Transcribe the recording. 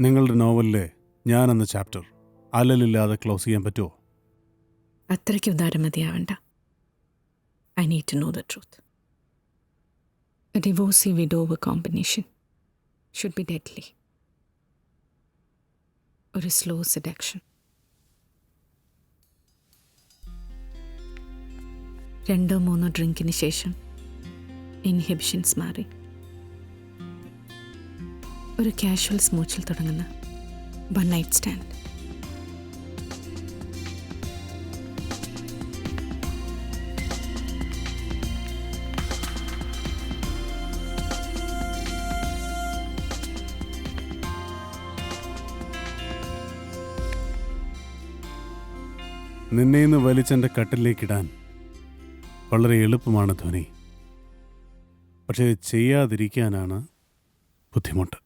നിങ്ങളുടെ നോവലിലെ ഞാനെന്ന ചാപ്റ്റർ അലലില്ലാതെ ക്ലോസ് ചെയ്യാൻ പറ്റുമോ? അത്രയ്ക്ക് ഉദാരം മതിയാവണ്ട. I need to know the truth. A divorcee widower combination should be deadly. ഒരു സ്ലോ സെഡക്ഷൻ. 2-3 ഡ്രിങ്കിന് ശേഷം ഇൻഹിബിഷൻസ് മാറി ഒരു കാഷ്വൽ സ്മൂച്ചിൽ തുടങ്ങുന്ന വൺ നൈറ്റ് സ്റ്റാൻഡ്. നിന്നേന്ന് വലിച്ചെൻ്റെ കട്ടിലേക്കിടാൻ വളരെ എളുപ്പമാണ് ധ്വനി, പക്ഷേ ചെയ്യാതിരിക്കാനാണ് ബുദ്ധിമുട്ട്.